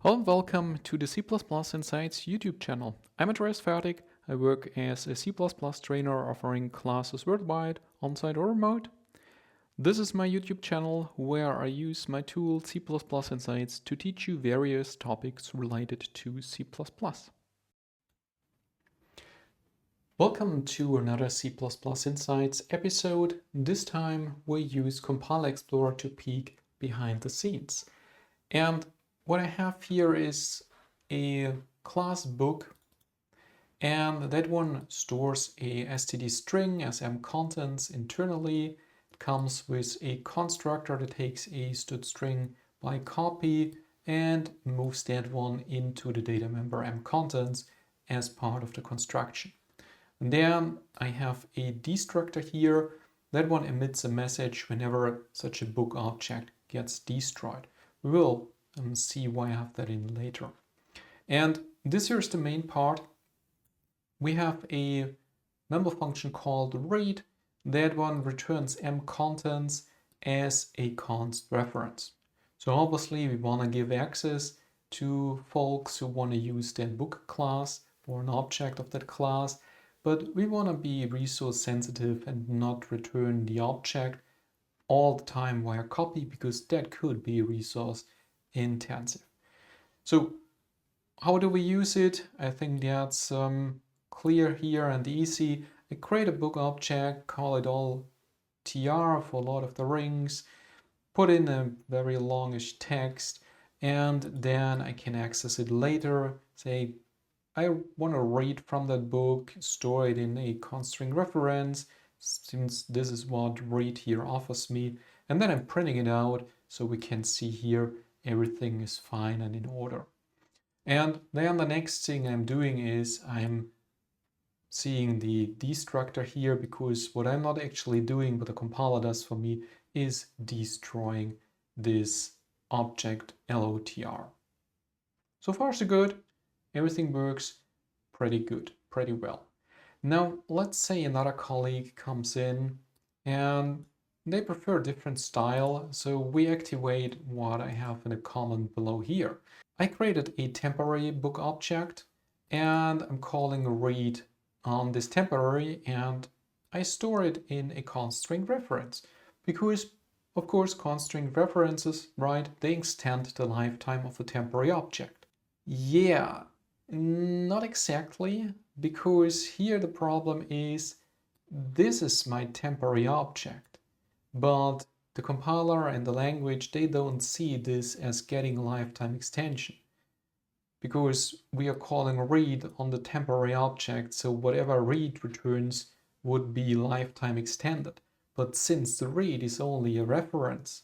Hello and welcome to the C++ Insights YouTube channel. I'm Andreas Fertig. I work as a C++ trainer offering classes worldwide, on-site or remote. This is my YouTube channel where I use my tool C++ Insights to teach you various topics related to C++. Welcome to another C++ Insights episode. This time we use Compiler Explorer to peek behind the scenes. And what I have here is a class book, and that one stores a std string as mcontents internally. It comes with a constructor that takes a std string by copy and moves that one into the data member mcontents as part of the construction. And then I have a destructor here. That one emits a message whenever such a book object gets destroyed. We will see why I have that in later. And this here is the main part. We have a member function called read. That one returns mcontents as a const reference. So obviously we want to give access to folks who want to use that book class or an object of that class, but we want to be resource sensitive and not return the object all the time via copy, because that could be resource intensive. So how do we use it? I think that's clear here and easy. I create a book object, call it all tr for Lord of the Rings, put in a very longish text, and then I can access it later. Say I want to read from that book, store it in a const string reference, since this is what read here offers me, and then I'm printing it out so we can see here everything is fine and in order. And then the next thing I'm doing is I'm seeing the destructor here, because what I'm not actually doing, but the compiler does for me, is destroying this object LOTR. So far so good. Everything works pretty good, pretty well. Now let's say another colleague comes in and they prefer a different style, so we activate what I have in a comment below here. I created a temporary book object and I'm calling read on this temporary, and I store it in a const string reference because, of course, const string references, right, they extend the lifetime of the temporary object. Yeah, not exactly, because here the problem is this is my temporary object. But the compiler and the language, they don't see this as getting lifetime extension, because we are calling read on the temporary object, so whatever read returns would be lifetime extended. But since the read is only a reference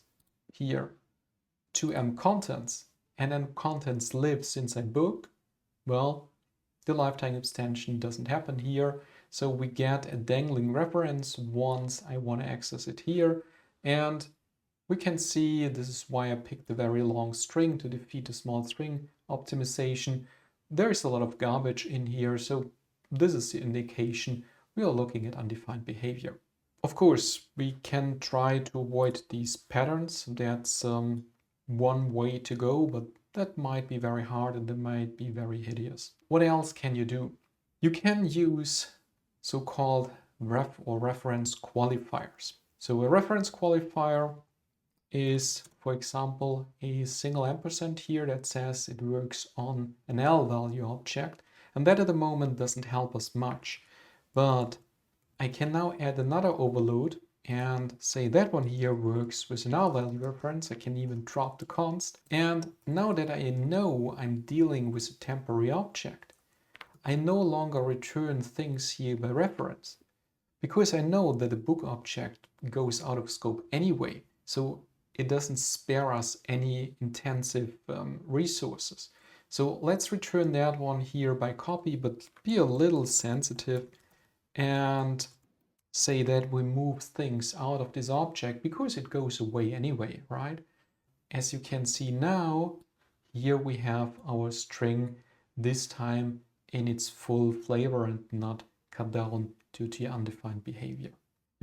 here to mcontents, and mcontents lives inside book, well, the lifetime extension doesn't happen here. So we get a dangling reference once I want to access it here. And we can see this is why I picked the very long string to defeat the small string optimization. There is a lot of garbage in here, so this is the indication we are looking at undefined behavior. Of course, we can try to avoid these patterns. That's one way to go, but that might be very hard and that might be very hideous. What else can you do? You can use so-called ref or reference qualifiers. So a reference qualifier is, for example, a single ampersand here that says it works on an L value object, and that at the moment doesn't help us much. But I can now add another overload and say that one here works with an L value reference. I can even drop the const. And now that I know I'm dealing with a temporary object, I no longer return things here by reference, because I know that the book object goes out of scope anyway, so it doesn't spare us any intensive resources. So let's return that one here by copy, but be a little sensitive and say that we move things out of this object because it goes away anyway, right? As you can see now, here we have our string, this time in its full flavor and not cut down due to undefined behavior.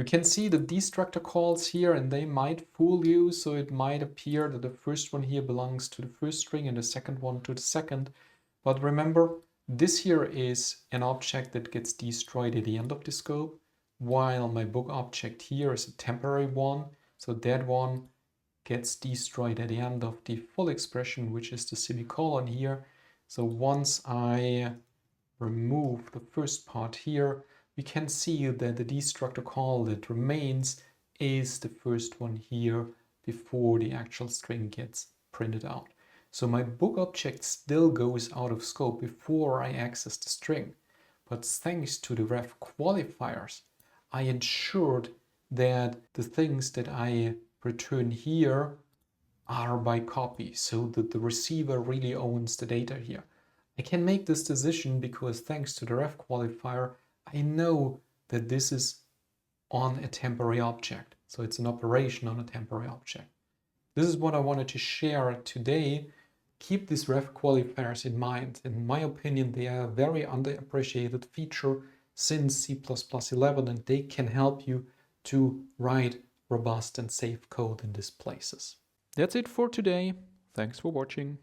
You can see the destructor calls here and they might fool you. So it might appear that the first one here belongs to the first string and the second one to the second. But remember, this here is an object that gets destroyed at the end of the scope, while my book object here is a temporary one. So that one gets destroyed at the end of the full expression, which is the semicolon here. So once I remove the first part here, we can see that the destructor call that remains is the first one here before the actual string gets printed out. So my book object still goes out of scope before I access the string. But thanks to the Ref-Qualifiers, I ensured that the things that I return here are by copy, so that the receiver really owns the data here. I can make this decision because thanks to the Ref-Qualifier, I know that this is on a temporary object. So it's an operation on a temporary object. This is what I wanted to share today. Keep these Ref-Qualifiers in mind. In my opinion, they are a very underappreciated feature since C++11, and they can help you to write robust and safe code in these places. That's it for today. Thanks for watching.